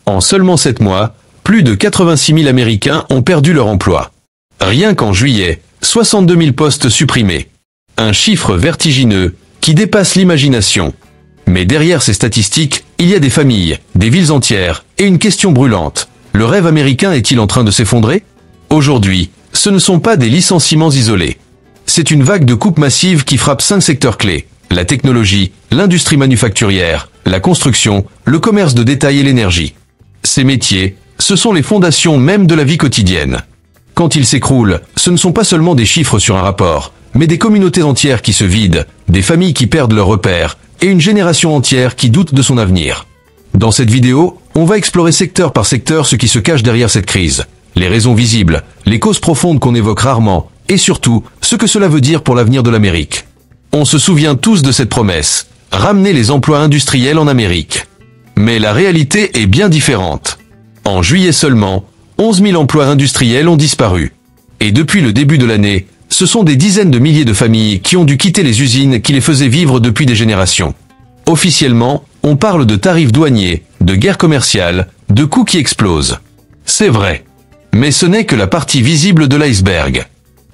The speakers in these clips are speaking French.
En seulement 7 mois, plus de 86 000 Américains ont perdu leur emploi. Rien qu'en juillet, 62 000 postes supprimés. Un chiffre vertigineux qui dépasse l'imagination. Mais derrière ces statistiques, il y a des familles, des villes entières, et une question brûlante. Le rêve américain est-il en train de s'effondrer? Aujourd'hui, ce ne sont pas des licenciements isolés. C'est une vague de coupes massives qui frappe 5 secteurs clés. La technologie, l'industrie manufacturière, la construction, le commerce de détail et l'énergie. Ces métiers, ce sont les fondations même de la vie quotidienne. Quand ils s'écroulent, ce ne sont pas seulement des chiffres sur un rapport, mais des communautés entières qui se vident, des familles qui perdent leurs repères, et une génération entière qui doute de son avenir. Dans cette vidéo, on va explorer secteur par secteur ce qui se cache derrière cette crise, les raisons visibles, les causes profondes qu'on évoque rarement, et surtout, ce que cela veut dire pour l'avenir de l'Amérique. On se souvient tous de cette promesse, ramener les emplois industriels en Amérique. Mais la réalité est bien différente. En juillet seulement, 11 000 emplois industriels ont disparu. Et depuis le début de l'année, ce sont des dizaines de milliers de familles qui ont dû quitter les usines qui les faisaient vivre depuis des générations. Officiellement, on parle de tarifs douaniers, de guerre commerciale, de coûts qui explosent. C'est vrai. Mais ce n'est que la partie visible de l'iceberg.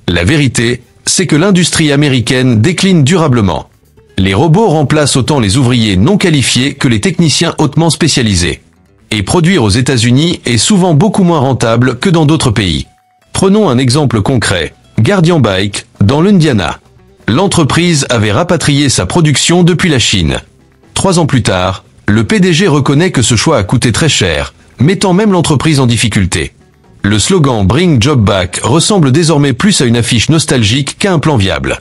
La vérité, c'est que l'industrie américaine décline durablement. Les robots remplacent autant les ouvriers non qualifiés que les techniciens hautement spécialisés. Et produire aux États-Unis est souvent beaucoup moins rentable que dans d'autres pays. Prenons un exemple concret. Guardian Bike, dans l'Indiana. L'entreprise avait rapatrié sa production depuis la Chine. 3 ans plus tard, le PDG reconnaît que ce choix a coûté très cher, mettant même l'entreprise en difficulté. Le slogan Bring Job Back ressemble désormais plus à une affiche nostalgique qu'à un plan viable.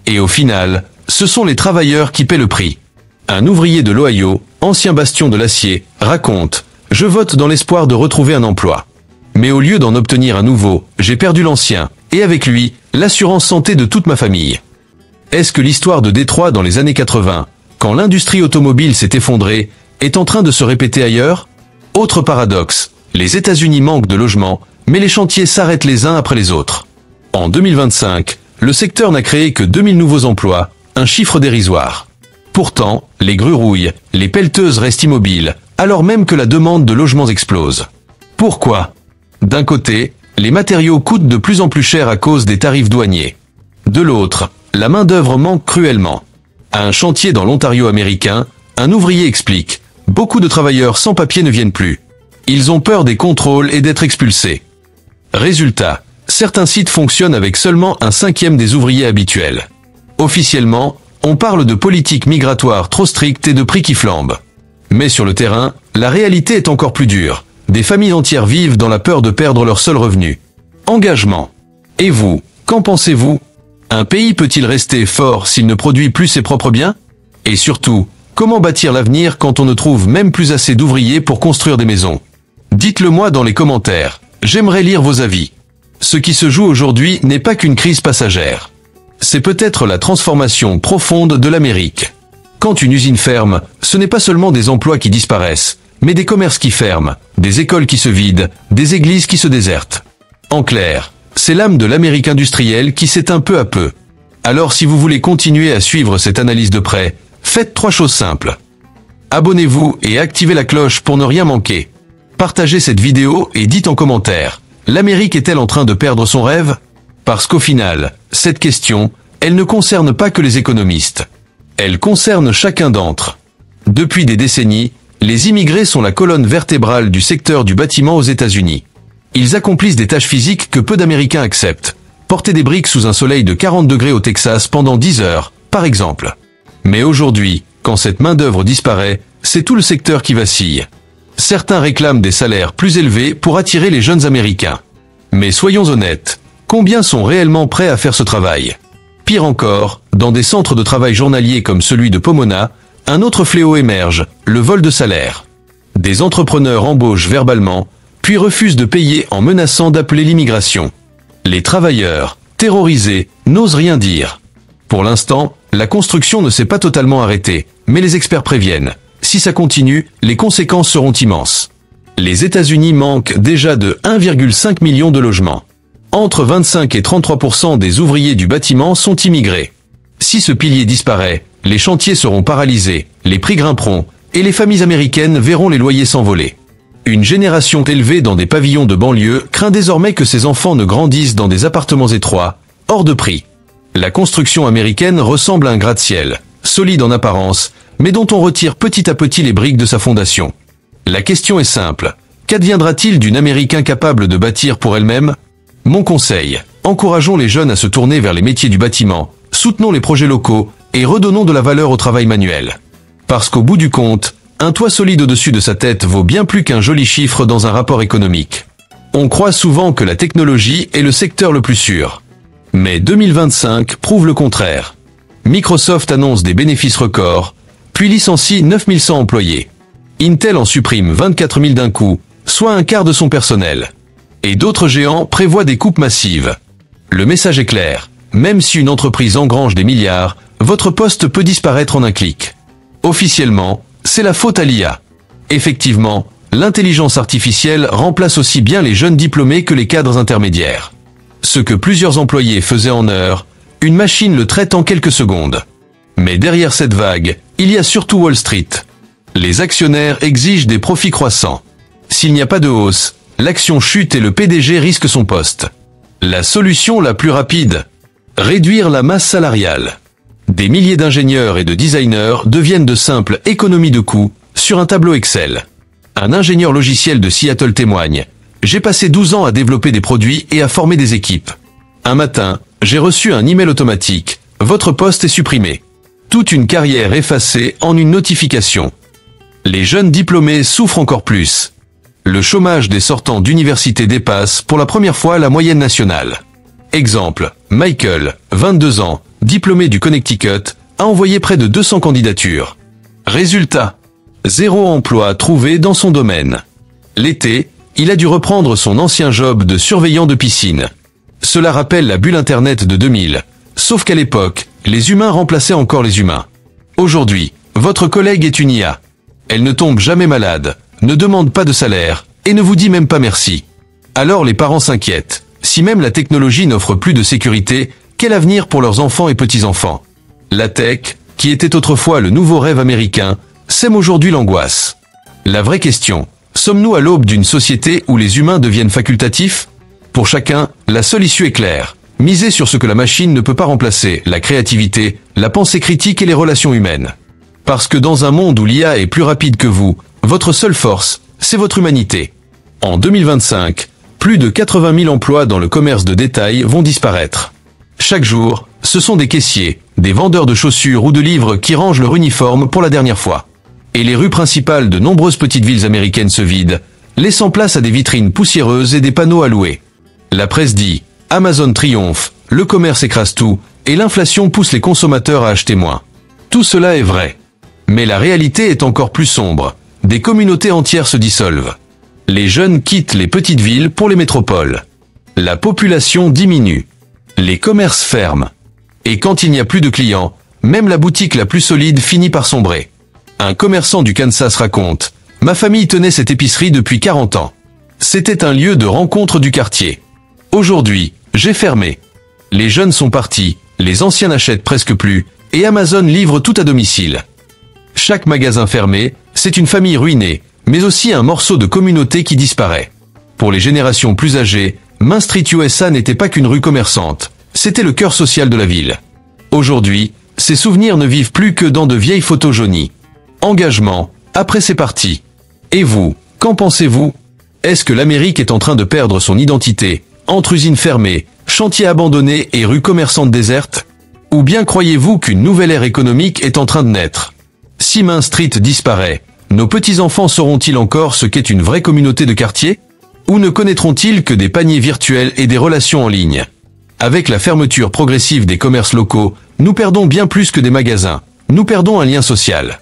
Et au final, ce sont les travailleurs qui paient le prix. Un ouvrier de l'Ohio, ancien bastion de l'acier, raconte « Je vote dans l'espoir de retrouver un emploi. Mais au lieu d'en obtenir un nouveau, j'ai perdu l'ancien, et avec lui, l'assurance santé de toute ma famille. » Est-ce que l'histoire de Détroit dans les années 80, quand l'industrie automobile s'est effondrée, est en train de se répéter ailleurs? Autre paradoxe, les États-Unis manquent de logements, mais les chantiers s'arrêtent les uns après les autres. En 2025, le secteur n'a créé que 2000 nouveaux emplois, un chiffre dérisoire. Pourtant, les grues rouillent, les pelleteuses restent immobiles, alors même que la demande de logements explose. Pourquoi? D'un côté, les matériaux coûtent de plus en plus cher à cause des tarifs douaniers. De l'autre, la main-d'œuvre manque cruellement. À un chantier dans l'Ontario américain, un ouvrier explique « Beaucoup de travailleurs sans papier ne viennent plus. Ils ont peur des contrôles et d'être expulsés. » Résultat, certains sites fonctionnent avec seulement 1/5 des ouvriers habituels. Officiellement, on parle de politique migratoire trop stricte et de prix qui flambent. Mais sur le terrain, la réalité est encore plus dure. Des familles entières vivent dans la peur de perdre leur seul revenu. Engagement. Et vous, qu'en pensez-vous? Un pays peut-il rester fort s'il ne produit plus ses propres biens? Et surtout, comment bâtir l'avenir quand on ne trouve même plus assez d'ouvriers pour construire des maisons? Dites-le moi dans les commentaires. J'aimerais lire vos avis. Ce qui se joue aujourd'hui n'est pas qu'une crise passagère. C'est peut-être la transformation profonde de l'Amérique. Quand une usine ferme, ce n'est pas seulement des emplois qui disparaissent, mais des commerces qui ferment, des écoles qui se vident, des églises qui se désertent. En clair, c'est l'âme de l'Amérique industrielle qui s'éteint peu à peu. Alors si vous voulez continuer à suivre cette analyse de près, faites 3 choses simples. Abonnez-vous et activez la cloche pour ne rien manquer. Partagez cette vidéo et dites en commentaire, l'Amérique est-elle en train de perdre son rêve? Parce qu'au final, cette question, elle ne concerne pas que les économistes. Elle concerne chacun d'entre. Depuis des décennies, les immigrés sont la colonne vertébrale du secteur du bâtiment aux États-Unis. Ils accomplissent des tâches physiques que peu d'Américains acceptent. Porter des briques sous un soleil de 40 degrés au Texas pendant 10 heures, par exemple. Mais aujourd'hui, quand cette main-d'œuvre disparaît, c'est tout le secteur qui vacille. Certains réclament des salaires plus élevés pour attirer les jeunes Américains. Mais soyons honnêtes, combien sont réellement prêts à faire ce travail? Pire encore, dans des centres de travail journaliers comme celui de Pomona, un autre fléau émerge, le vol de salaire. Des entrepreneurs embauchent verbalement, puis refusent de payer en menaçant d'appeler l'immigration. Les travailleurs, terrorisés, n'osent rien dire. Pour l'instant, la construction ne s'est pas totalement arrêtée, mais les experts préviennent. Si ça continue, les conséquences seront immenses. Les États-Unis manquent déjà de 1,5 million de logements. Entre 25 et 33% des ouvriers du bâtiment sont immigrés. Si ce pilier disparaît, les chantiers seront paralysés, les prix grimperont, et les familles américaines verront les loyers s'envoler. Une génération élevée dans des pavillons de banlieue craint désormais que ses enfants ne grandissent dans des appartements étroits, hors de prix. La construction américaine ressemble à un gratte-ciel, solide en apparence, mais dont on retire petit à petit les briques de sa fondation. La question est simple. Qu'adviendra-t-il d'une Amérique incapable de bâtir pour elle-même? Mon conseil, encourageons les jeunes à se tourner vers les métiers du bâtiment, soutenons les projets locaux et redonnons de la valeur au travail manuel. Parce qu'au bout du compte, un toit solide au-dessus de sa tête vaut bien plus qu'un joli chiffre dans un rapport économique. On croit souvent que la technologie est le secteur le plus sûr. Mais 2025 prouve le contraire. Microsoft annonce des bénéfices records, puis licencie 9100 employés. Intel en supprime 24 000 d'un coup, soit un quart de son personnel. Et d'autres géants prévoient des coupes massives. Le message est clair, même si une entreprise engrange des milliards, votre poste peut disparaître en un clic. Officiellement, c'est la faute à l'IA. Effectivement, l'intelligence artificielle remplace aussi bien les jeunes diplômés que les cadres intermédiaires. Ce que plusieurs employés faisaient en heures, une machine le traite en quelques secondes. Mais derrière cette vague, il y a surtout Wall Street. Les actionnaires exigent des profits croissants. S'il n'y a pas de hausse, l'action chute et le PDG risque son poste. La solution la plus rapide? Réduire la masse salariale. Des milliers d'ingénieurs et de designers deviennent de simples économies de coûts sur un tableau Excel. Un ingénieur logiciel de Seattle témoigne. J'ai passé 12 ans à développer des produits et à former des équipes. Un matin, j'ai reçu un email automatique. Votre poste est supprimé. Toute une carrière effacée en une notification. Les jeunes diplômés souffrent encore plus. Le chômage des sortants d'université dépasse pour la première fois la moyenne nationale. Exemple, Michael, 22 ans, diplômé du Connecticut, a envoyé près de 200 candidatures. Résultat, 0 emploi trouvé dans son domaine. L'été, il a dû reprendre son ancien job de surveillant de piscine. Cela rappelle la bulle Internet de 2000, sauf qu'à l'époque, les humains remplaçaient encore les humains. Aujourd'hui, votre collègue est une IA. Elle ne tombe jamais malade, ne demande pas de salaire, et ne vous dit même pas merci. Alors les parents s'inquiètent. Si même la technologie n'offre plus de sécurité, quel avenir pour leurs enfants et petits-enfants? La tech, qui était autrefois le nouveau rêve américain, sème aujourd'hui l'angoisse. La vraie question, sommes-nous à l'aube d'une société où les humains deviennent facultatifs? Pour chacun, la seule issue est claire. Misez sur ce que la machine ne peut pas remplacer, la créativité, la pensée critique et les relations humaines. Parce que dans un monde où l'IA est plus rapide que vous, votre seule force, c'est votre humanité. En 2025, plus de 80 000 emplois dans le commerce de détail vont disparaître. Chaque jour, ce sont des caissiers, des vendeurs de chaussures ou de livres qui rangent leur uniforme pour la dernière fois. Et les rues principales de nombreuses petites villes américaines se vident, laissant place à des vitrines poussiéreuses et des panneaux à louer. La presse dit « Amazon triomphe, le commerce écrase tout, et l'inflation pousse les consommateurs à acheter moins ». Tout cela est vrai. Mais la réalité est encore plus sombre. Des communautés entières se dissolvent. Les jeunes quittent les petites villes pour les métropoles. La population diminue. Les commerces ferment. Et quand il n'y a plus de clients, même la boutique la plus solide finit par sombrer. Un commerçant du Kansas raconte « Ma famille tenait cette épicerie depuis 40 ans. C'était un lieu de rencontre du quartier. Aujourd'hui, j'ai fermé. Les jeunes sont partis, les anciens n'achètent presque plus, et Amazon livre tout à domicile. Chaque magasin fermé, c'est une famille ruinée, mais aussi un morceau de communauté qui disparaît. Pour les générations plus âgées, Main Street USA n'était pas qu'une rue commerçante, c'était le cœur social de la ville. Aujourd'hui, ces souvenirs ne vivent plus que dans de vieilles photos jaunies. Engagement, après c'est parti. Et vous, qu'en pensez-vous? Est-ce que l'Amérique est en train de perdre son identité, entre usines fermées, chantiers abandonnés et rues commerçantes désertes? Ou bien croyez-vous qu'une nouvelle ère économique est en train de naître? Si Main Street disparaît, nos petits-enfants sauront-ils encore ce qu'est une vraie communauté de quartier? Ou ne connaîtront-ils que des paniers virtuels et des relations en ligne? Avec la fermeture progressive des commerces locaux, nous perdons bien plus que des magasins. Nous perdons un lien social.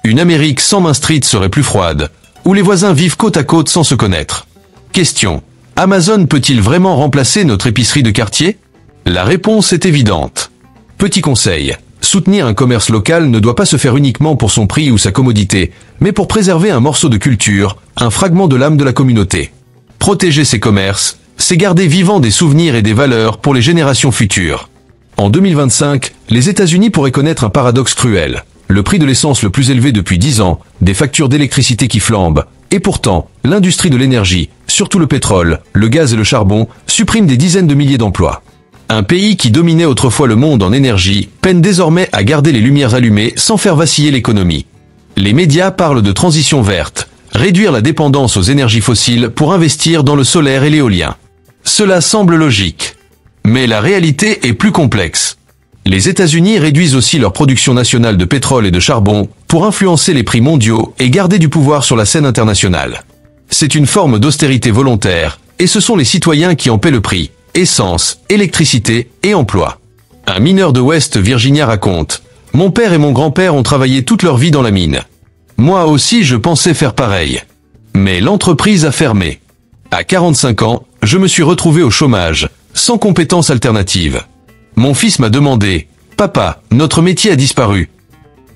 Une Amérique sans Main Street serait plus froide, où les voisins vivent côte à côte sans se connaître. Question. Amazon peut-il vraiment remplacer notre épicerie de quartier? La réponse est évidente. Petit conseil. Soutenir un commerce local ne doit pas se faire uniquement pour son prix ou sa commodité, mais pour préserver un morceau de culture, un fragment de l'âme de la communauté. Protéger ces commerces, c'est garder vivants des souvenirs et des valeurs pour les générations futures. En 2025, les États-Unis pourraient connaître un paradoxe cruel. le prix de l'essence le plus élevé depuis 10 ans, des factures d'électricité qui flambent, et pourtant, l'industrie de l'énergie, surtout le pétrole, le gaz et le charbon, supprime des dizaines de milliers d'emplois. Un pays qui dominait autrefois le monde en énergie peine désormais à garder les lumières allumées sans faire vaciller l'économie. Les médias parlent de transition verte, réduire la dépendance aux énergies fossiles pour investir dans le solaire et l'éolien. Cela semble logique. Mais la réalité est plus complexe. Les États-Unis réduisent aussi leur production nationale de pétrole et de charbon pour influencer les prix mondiaux et garder du pouvoir sur la scène internationale. C'est une forme d'austérité volontaire, et ce sont les citoyens qui en paient le prix. Essence, électricité et emploi. Un mineur de West Virginia raconte « Mon père et mon grand-père ont travaillé toute leur vie dans la mine. Moi aussi je pensais faire pareil. Mais l'entreprise a fermé. À 45 ans, je me suis retrouvé au chômage, sans compétences alternatives. Mon fils m'a demandé « Papa, notre métier a disparu. »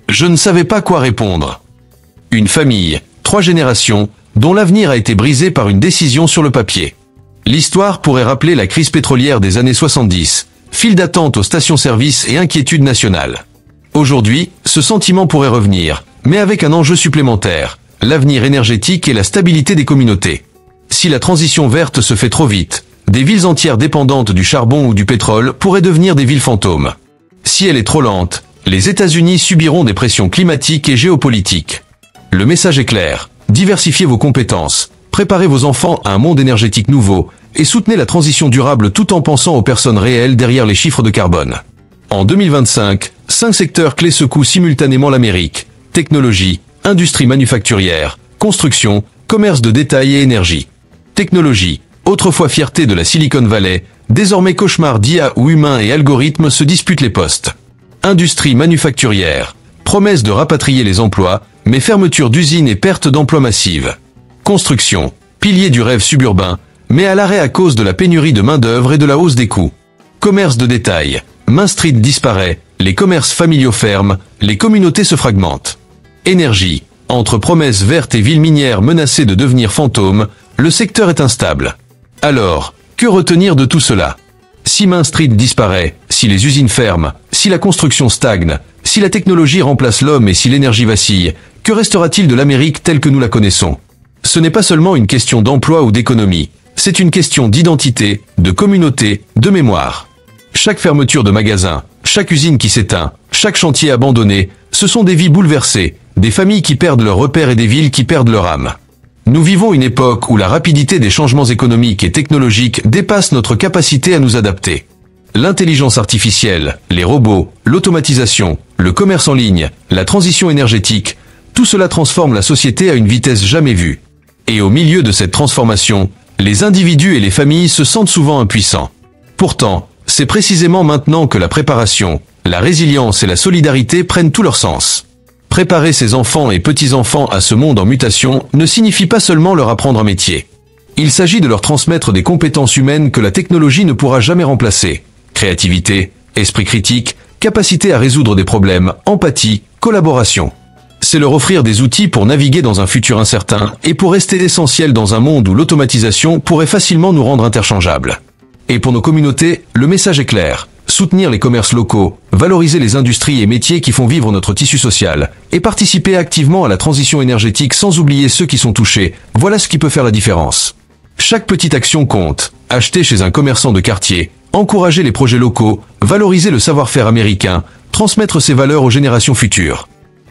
Je ne savais pas quoi répondre. Une famille, 3 générations, dont l'avenir a été brisé par une décision sur le papier. L'histoire pourrait rappeler la crise pétrolière des années 70, file d'attente aux stations-service et inquiétude nationale. Aujourd'hui, ce sentiment pourrait revenir, mais avec un enjeu supplémentaire, l'avenir énergétique et la stabilité des communautés. Si la transition verte se fait trop vite, des villes entières dépendantes du charbon ou du pétrole pourraient devenir des villes fantômes. Si elle est trop lente, les États-Unis subiront des pressions climatiques et géopolitiques. Le message est clair, diversifiez vos compétences, préparez vos enfants à un monde énergétique nouveau, et soutenez la transition durable tout en pensant aux personnes réelles derrière les chiffres de carbone. En 2025, 5 secteurs clés secouent simultanément l'Amérique: technologie, industrie manufacturière, construction, commerce de détail et énergie. Technologie, autrefois fierté de la Silicon Valley, désormais cauchemar d'IA où humains et algorithmes se disputent les postes. Industrie manufacturière, promesse de rapatrier les emplois, mais fermeture d'usines et perte d'emplois massives. Construction, pilier du rêve suburbain, mais à l'arrêt à cause de la pénurie de main-d'œuvre et de la hausse des coûts. Commerce de détail, Main Street disparaît, les commerces familiaux ferment, les communautés se fragmentent. Énergie, entre promesses vertes et villes minières menacées de devenir fantômes, le secteur est instable. Alors, que retenir de tout cela? Si Main Street disparaît, si les usines ferment, si la construction stagne, si la technologie remplace l'homme et si l'énergie vacille, que restera-t-il de l'Amérique telle que nous la connaissons? Ce n'est pas seulement une question d'emploi ou d'économie, c'est une question d'identité, de communauté, de mémoire. Chaque fermeture de magasin, chaque usine qui s'éteint, chaque chantier abandonné, ce sont des vies bouleversées, des familles qui perdent leurs repères et des villes qui perdent leur âme. Nous vivons une époque où la rapidité des changements économiques et technologiques dépasse notre capacité à nous adapter. L'intelligence artificielle, les robots, l'automatisation, le commerce en ligne, la transition énergétique, tout cela transforme la société à une vitesse jamais vue. Et au milieu de cette transformation, les individus et les familles se sentent souvent impuissants. Pourtant, c'est précisément maintenant que la préparation, la résilience et la solidarité prennent tout leur sens. Préparer ses enfants et petits-enfants à ce monde en mutation ne signifie pas seulement leur apprendre un métier. Il s'agit de leur transmettre des compétences humaines que la technologie ne pourra jamais remplacer. Créativité, esprit critique, capacité à résoudre des problèmes, empathie, collaboration. C'est leur offrir des outils pour naviguer dans un futur incertain et pour rester essentiels dans un monde où l'automatisation pourrait facilement nous rendre interchangeables. Et pour nos communautés, le message est clair. Soutenir les commerces locaux, valoriser les industries et métiers qui font vivre notre tissu social, et participer activement à la transition énergétique sans oublier ceux qui sont touchés, voilà ce qui peut faire la différence. Chaque petite action compte. Acheter chez un commerçant de quartier, encourager les projets locaux, valoriser le savoir-faire américain, transmettre ses valeurs aux générations futures.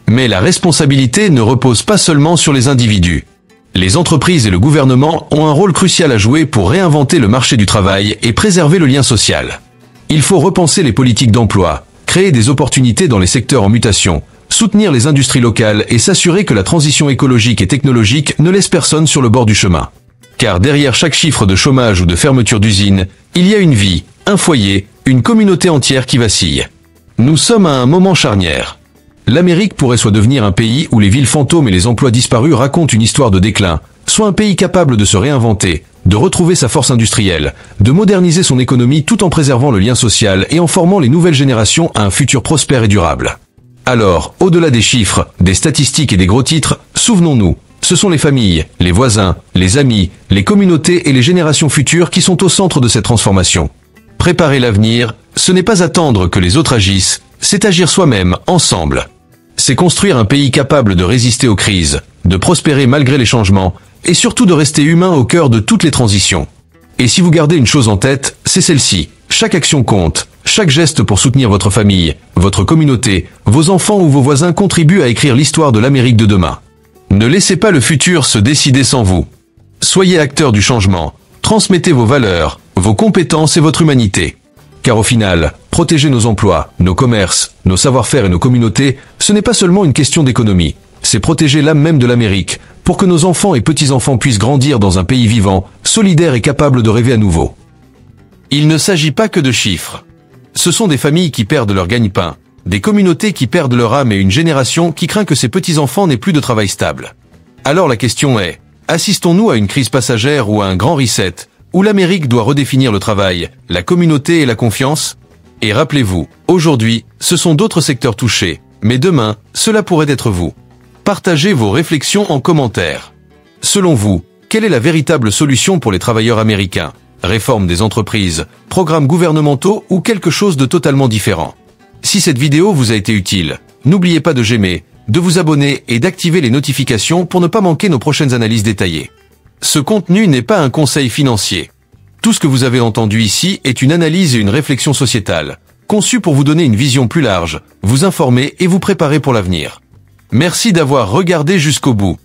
Mais la responsabilité ne repose pas seulement sur les individus. Les entreprises et le gouvernement ont un rôle crucial à jouer pour réinventer le marché du travail et préserver le lien social. Il faut repenser les politiques d'emploi, créer des opportunités dans les secteurs en mutation, soutenir les industries locales et s'assurer que la transition écologique et technologique ne laisse personne sur le bord du chemin. Car derrière chaque chiffre de chômage ou de fermeture d'usine, il y a une vie, un foyer, une communauté entière qui vacille. Nous sommes à un moment charnière. L'Amérique pourrait soit devenir un pays où les villes fantômes et les emplois disparus racontent une histoire de déclin, soit un pays capable de se réinventer, de retrouver sa force industrielle, de moderniser son économie tout en préservant le lien social et en formant les nouvelles générations à un futur prospère et durable. Alors, au-delà des chiffres, des statistiques et des gros titres, souvenons-nous, ce sont les familles, les voisins, les amis, les communautés et les générations futures qui sont au centre de cette transformation. Préparer l'avenir, ce n'est pas attendre que les autres agissent, c'est agir soi-même, ensemble. c'est construire un pays capable de résister aux crises, de prospérer malgré les changements, et surtout de rester humain au cœur de toutes les transitions. Et si vous gardez une chose en tête, c'est celle-ci. Chaque action compte, chaque geste pour soutenir votre famille, votre communauté, vos enfants ou vos voisins contribue à écrire l'histoire de l'Amérique de demain. Ne laissez pas le futur se décider sans vous. Soyez acteurs du changement, transmettez vos valeurs, vos compétences et votre humanité. Car au final, protéger nos emplois, nos commerces, nos savoir-faire et nos communautés, ce n'est pas seulement une question d'économie. C'est protéger l'âme même de l'Amérique, pour que nos enfants et petits-enfants puissent grandir dans un pays vivant, solidaire et capable de rêver à nouveau. Il ne s'agit pas que de chiffres. Ce sont des familles qui perdent leur gagne-pain, des communautés qui perdent leur âme et une génération qui craint que ses petits-enfants n'aient plus de travail stable. Alors la question est, assistons-nous à une crise passagère ou à un grand reset, où l'Amérique doit redéfinir le travail, la communauté et la confiance? Et rappelez-vous, aujourd'hui, ce sont d'autres secteurs touchés, mais demain, cela pourrait être vous. Partagez vos réflexions en commentaire. Selon vous, quelle est la véritable solution pour les travailleurs américains? Réforme des entreprises, programmes gouvernementaux ou quelque chose de totalement différent? Si cette vidéo vous a été utile, n'oubliez pas de j'aimer, de vous abonner et d'activer les notifications pour ne pas manquer nos prochaines analyses détaillées. Ce contenu n'est pas un conseil financier. Tout ce que vous avez entendu ici est une analyse et une réflexion sociétale, conçue pour vous donner une vision plus large, vous informer et vous préparer pour l'avenir. Merci d'avoir regardé jusqu'au bout.